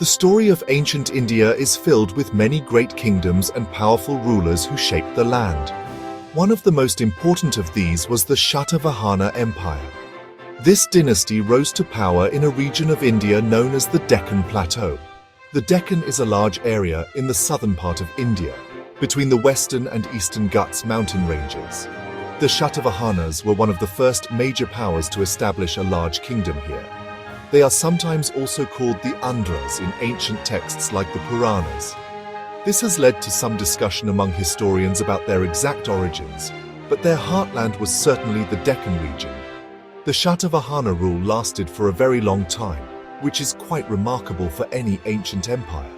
The story of ancient India is filled with many great kingdoms and powerful rulers who shaped the land. One of the most important of these was the Satavahana Empire. This dynasty rose to power in a region of India known as the Deccan Plateau. The Deccan is a large area in the southern part of India, between the western and eastern Ghats mountain ranges. The Satavahanas were one of the first major powers to establish a large kingdom here. They are sometimes also called the Andhras in ancient texts like the Puranas. This has led to some discussion among historians about their exact origins, but their heartland was certainly the Deccan region. The Satavahana rule lasted for a very long time, which is quite remarkable for any ancient empire.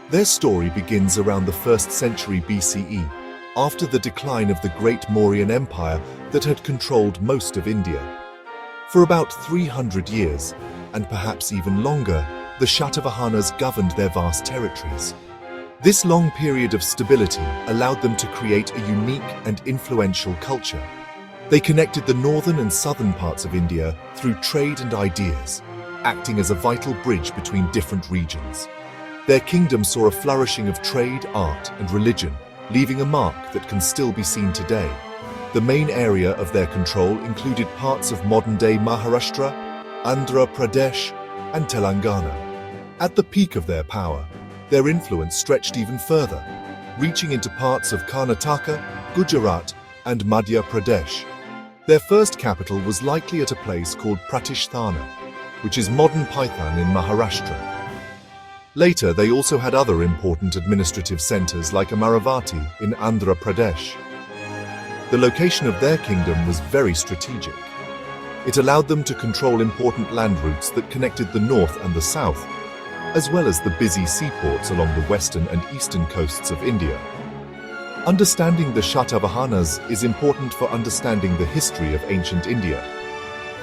Their story begins around the 1st century BCE, after the decline of the great Mauryan Empire that had controlled most of India. For about 300 years, and perhaps even longer, the Satavahanas governed their vast territories. This long period of stability allowed them to create a unique and influential culture. They connected the northern and southern parts of India through trade and ideas, acting as a vital bridge between different regions. Their kingdom saw a flourishing of trade, art, and religion, leaving a mark that can still be seen today. The main area of their control included parts of modern-day Maharashtra, Andhra Pradesh, and Telangana. At the peak of their power, their influence stretched even further, reaching into parts of Karnataka, Gujarat, and Madhya Pradesh. Their first capital was likely at a place called Pratisthana, which is modern Python in Maharashtra. Later, they also had other important administrative centers like Amaravati in Andhra Pradesh. The location of their kingdom was very strategic. It allowed them to control important land routes that connected the north and the south, as well as the busy seaports along the western and eastern coasts of India. Understanding the Satavahanas is important for understanding the history of ancient India.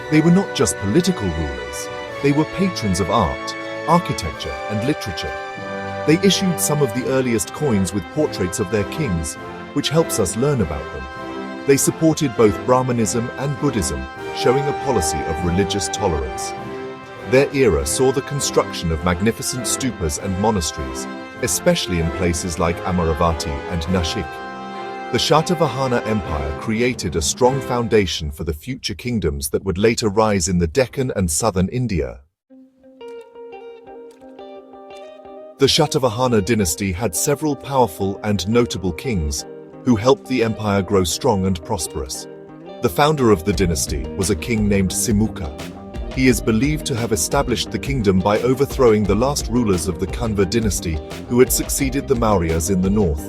They were not just political rulers, they were patrons of art, architecture, and literature. They issued some of the earliest coins with portraits of their kings, which helps us learn about them. They supported both Brahmanism and Buddhism, showing a policy of religious tolerance. Their era saw the construction of magnificent stupas and monasteries, especially in places like Amaravati and Nashik. The Satavahana Empire created a strong foundation for the future kingdoms that would later rise in the Deccan and southern India. The Satavahana dynasty had several powerful and notable kings who helped the empire grow strong and prosperous. The founder of the dynasty was a king named Simukha. He is believed to have established the kingdom by overthrowing the last rulers of the Kanva dynasty who had succeeded the Mauryas in the north.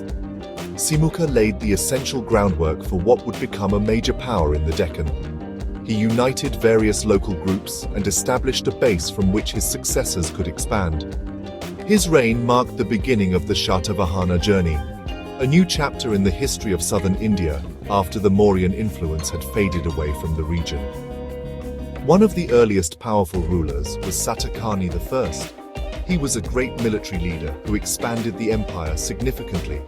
Simukha laid the essential groundwork for what would become a major power in the Deccan. He united various local groups and established a base from which his successors could expand. His reign marked the beginning of the Satavahana journey, a new chapter in the history of southern India after the Mauryan influence had faded away from the region. One of the earliest powerful rulers was Satakani I. He was a great military leader who expanded the empire significantly.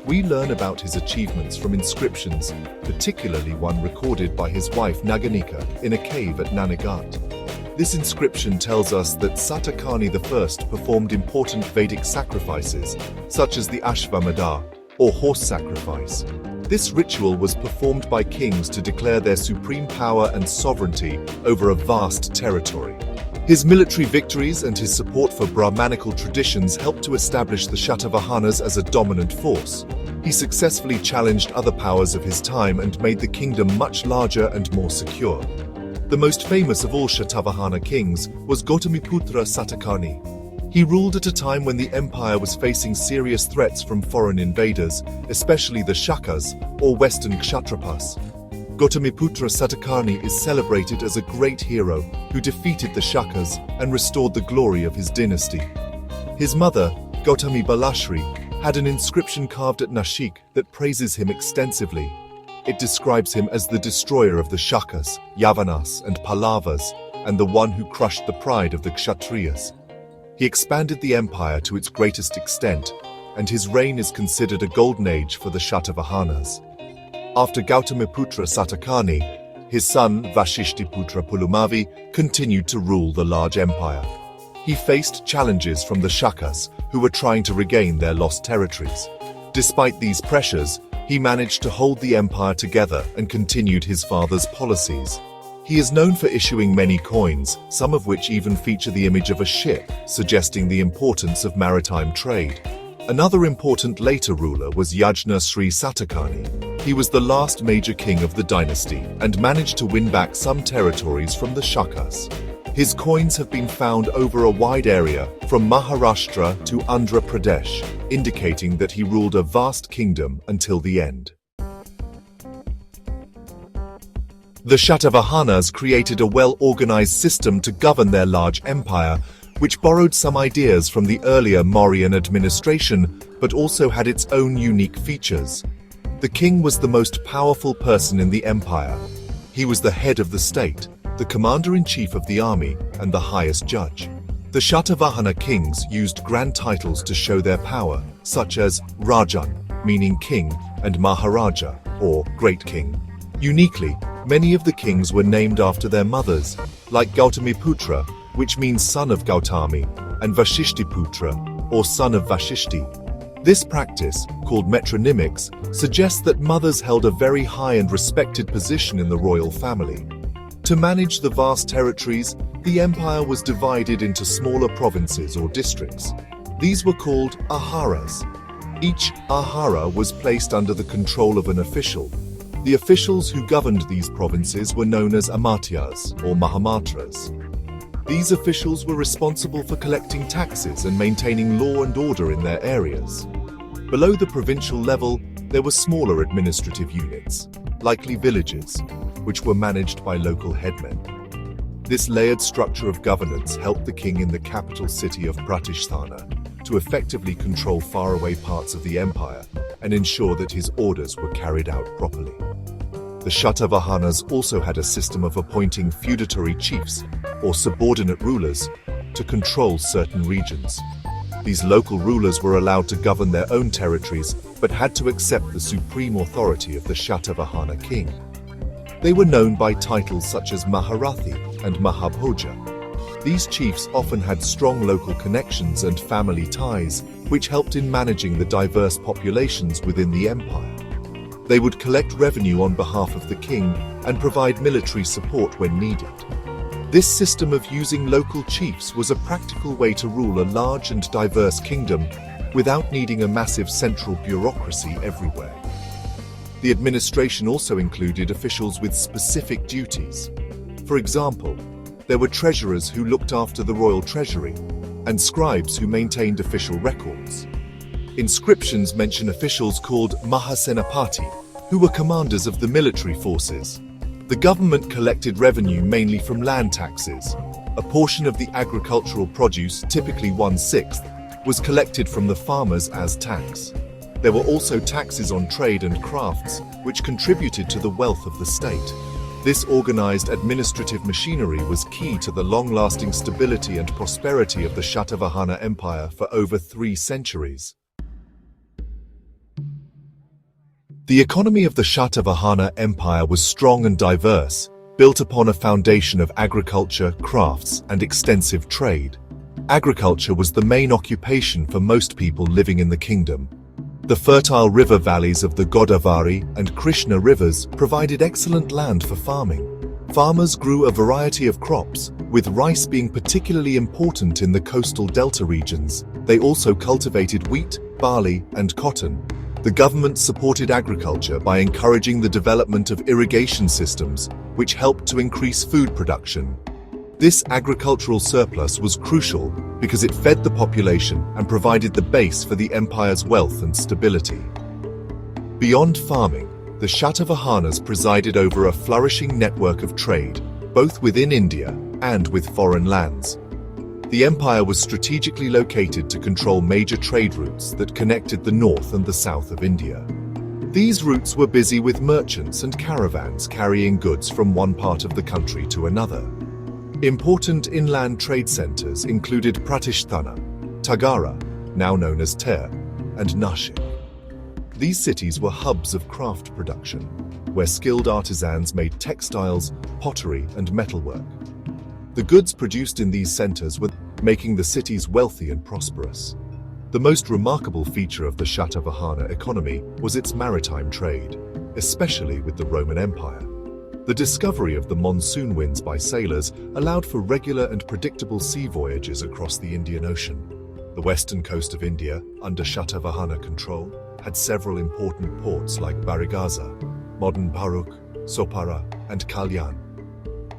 We learn about his achievements from inscriptions, particularly one recorded by his wife Naganika in a cave at Nanagat. This inscription tells us that Satakani I performed important Vedic sacrifices, such as the Ashvamedha, or horse sacrifice. This ritual was performed by kings to declare their supreme power and sovereignty over a vast territory. His military victories and his support for Brahmanical traditions helped to establish the Satavahanas as a dominant force. He successfully challenged other powers of his time and made the kingdom much larger and more secure. The most famous of all Satavahana kings was Gautamiputra Satakani. He ruled at a time when the empire was facing serious threats from foreign invaders, especially the Shakas, or Western Kshatrapas. Gautamiputra Satakani is celebrated as a great hero who defeated the Shakas and restored the glory of his dynasty. His mother, Gautami Balashri, had an inscription carved at Nashik that praises him extensively. It describes him as the destroyer of the Shakas, Yavanas, and Pallavas, and the one who crushed the pride of the Kshatriyas. He expanded the empire to its greatest extent, and his reign is considered a golden age for the Satavahanas. After Gautamiputra Satakani, his son Vashishtiputra Pulumavi continued to rule the large empire. He faced challenges from the Shakas, who were trying to regain their lost territories. Despite these pressures, he managed to hold the empire together and continued his father's policies. He is known for issuing many coins, some of which even feature the image of a ship, suggesting the importance of maritime trade. Another important later ruler was Yajna Sri Satakani. He was the last major king of the dynasty and managed to win back some territories from the Shakas. His coins have been found over a wide area, from Maharashtra to Andhra Pradesh, indicating that he ruled a vast kingdom until the end. The Satavahanas created a well-organized system to govern their large empire, which borrowed some ideas from the earlier Mauryan administration, but also had its own unique features. The king was the most powerful person in the empire. He was the head of the state, the commander-in-chief of the army, and the highest judge. The Satavahana kings used grand titles to show their power, such as Rajan, meaning king, and Maharaja, or great king. Uniquely, many of the kings were named after their mothers, like Gautamiputra, which means son of Gautami, and Vashishtiputra, or son of Vashishti. This practice, called metronymics, suggests that mothers held a very high and respected position in the royal family. To manage the vast territories, the empire was divided into smaller provinces or districts. These were called aharas. Each ahara was placed under the control of an official. The officials who governed these provinces were known as amatyas or mahamatras. These officials were responsible for collecting taxes and maintaining law and order in their areas. Below the provincial level, there were smaller administrative units, likely villages, which were managed by local headmen. This layered structure of governance helped the king in the capital city of Pratisthana to effectively control faraway parts of the empire and ensure that his orders were carried out properly. The Satavahanas also had a system of appointing feudatory chiefs, or subordinate rulers, to control certain regions. These local rulers were allowed to govern their own territories, but had to accept the supreme authority of the Satavahana king. They were known by titles such as Maharathi and Mahabhoja. These chiefs often had strong local connections and family ties, which helped in managing the diverse populations within the empire. They would collect revenue on behalf of the king and provide military support when needed. This system of using local chiefs was a practical way to rule a large and diverse kingdom without needing a massive central bureaucracy everywhere. The administration also included officials with specific duties. For example, there were treasurers who looked after the royal treasury, and scribes who maintained official records. Inscriptions mention officials called Mahasenapati, who were commanders of the military forces. The government collected revenue mainly from land taxes. A portion of the agricultural produce, typically 1/6, was collected from the farmers as tax. There were also taxes on trade and crafts, which contributed to the wealth of the state. This organized administrative machinery was key to the long-lasting stability and prosperity of the Satavahana Empire for over 3 centuries. The economy of the Satavahana Empire was strong and diverse, built upon a foundation of agriculture, crafts, and extensive trade. Agriculture was the main occupation for most people living in the kingdom. The fertile river valleys of the Godavari and Krishna rivers provided excellent land for farming. Farmers grew a variety of crops, with rice being particularly important in the coastal delta regions. They also cultivated wheat, barley, and cotton. The government supported agriculture by encouraging the development of irrigation systems, which helped to increase food production. This agricultural surplus was crucial because it fed the population and provided the base for the empire's wealth and stability. Beyond farming, the Satavahanas presided over a flourishing network of trade, both within India and with foreign lands. The empire was strategically located to control major trade routes that connected the north and the south of India. These routes were busy with merchants and caravans carrying goods from one part of the country to another. Important inland trade centers included Pratisthana, Tagara, now known as Ter, and Nashik. These cities were hubs of craft production, where skilled artisans made textiles, pottery, and metalwork. The goods produced in these centers were making the cities wealthy and prosperous. The most remarkable feature of the Satavahana economy was its maritime trade, especially with the Roman Empire. The discovery of the monsoon winds by sailors allowed for regular and predictable sea voyages across the Indian Ocean. The western coast of India, under Satavahana control, had several important ports like Barigaza, modern Bharuk, Sopara, and Kalyan.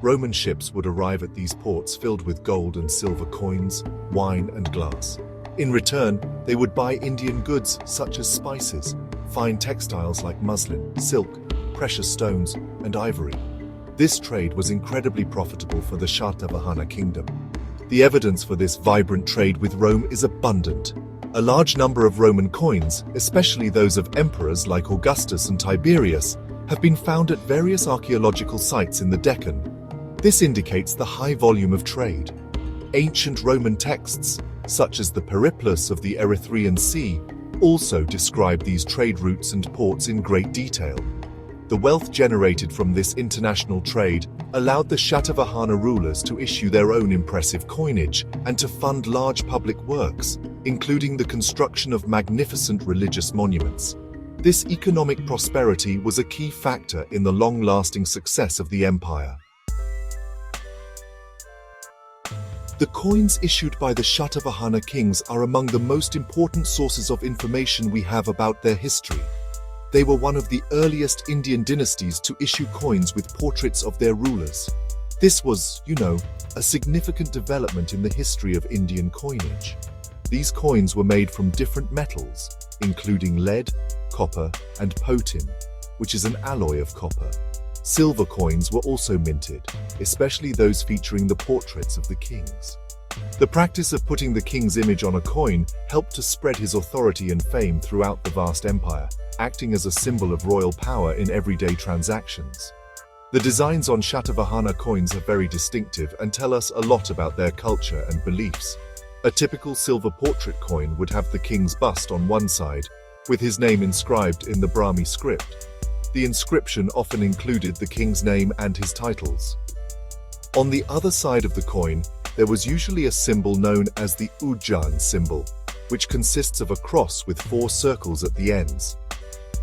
Roman ships would arrive at these ports filled with gold and silver coins, wine, and glass. In return, they would buy Indian goods such as spices, fine textiles like muslin, silk, precious stones, and ivory. This trade was incredibly profitable for the Satavahana kingdom. The evidence for this vibrant trade with Rome is abundant. A large number of Roman coins, especially those of emperors like Augustus and Tiberius, have been found at various archaeological sites in the Deccan. This indicates the high volume of trade. Ancient Roman texts, such as the Periplus of the Erythraean Sea, also describe these trade routes and ports in great detail. The wealth generated from this international trade allowed the Satavahana rulers to issue their own impressive coinage and to fund large public works, including the construction of magnificent religious monuments. This economic prosperity was a key factor in the long-lasting success of the empire. The coins issued by the Satavahana kings are among the most important sources of information we have about their history. They were one of the earliest Indian dynasties to issue coins with portraits of their rulers. This was, a significant development in the history of Indian coinage. These coins were made from different metals, including lead, copper, and potin, which is an alloy of copper. Silver coins were also minted, especially those featuring the portraits of the kings. The practice of putting the king's image on a coin helped to spread his authority and fame throughout the vast empire, acting as a symbol of royal power in everyday transactions. The designs on Satavahana coins are very distinctive and tell us a lot about their culture and beliefs. A typical silver portrait coin would have the king's bust on one side, with his name inscribed in the Brahmi script. The inscription often included the king's name and his titles. On the other side of the coin, there was usually a symbol known as the Ujjan symbol, which consists of a cross with 4 circles at the ends.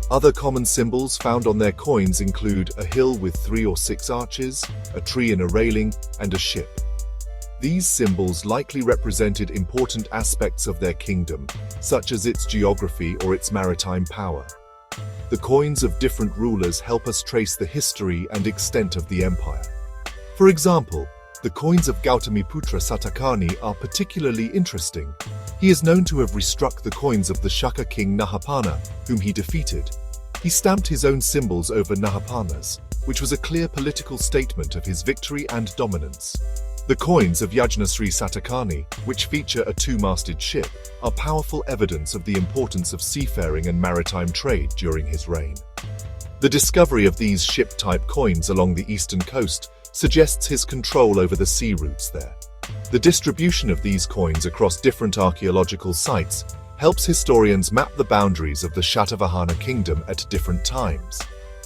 Other common symbols found on their coins include a hill with 3 or 6 arches, a tree and a railing, and a ship. These symbols likely represented important aspects of their kingdom, such as its geography or its maritime power. The coins of different rulers help us trace the history and extent of the empire. For example, the coins of Gautamiputra Satakani are particularly interesting. He is known to have restruck the coins of the Shaka king Nahapana, whom he defeated. He stamped his own symbols over Nahapana's, which was a clear political statement of his victory and dominance. The coins of Yajnasri Satakani, which feature a 2-masted ship, are powerful evidence of the importance of seafaring and maritime trade during his reign. The discovery of these ship-type coins along the eastern coast suggests his control over the sea routes there. The distribution of these coins across different archaeological sites helps historians map the boundaries of the Satavahana kingdom at different times.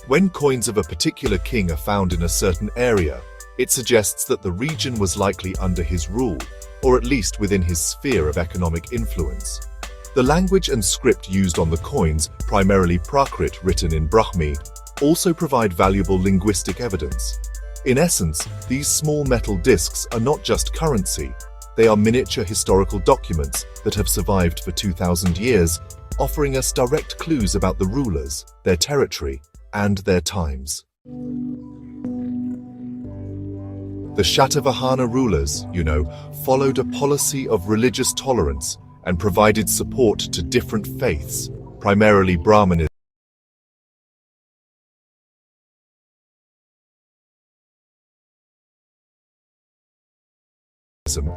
When coins of a particular king are found in a certain area, it suggests that the region was likely under his rule, or at least within his sphere of economic influence. The language and script used on the coins, primarily Prakrit written in Brahmi, also provide valuable linguistic evidence. In essence, these small metal discs are not just currency, they are miniature historical documents that have survived for 2,000 years, offering us direct clues about the rulers, their territory, and their times. The Satavahana rulers, followed a policy of religious tolerance and provided support to different faiths, primarily Brahmanism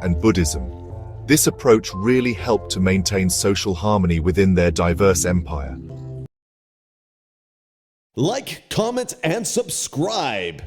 and Buddhism. This approach really helped to maintain social harmony within their diverse empire. Like, comment, and subscribe.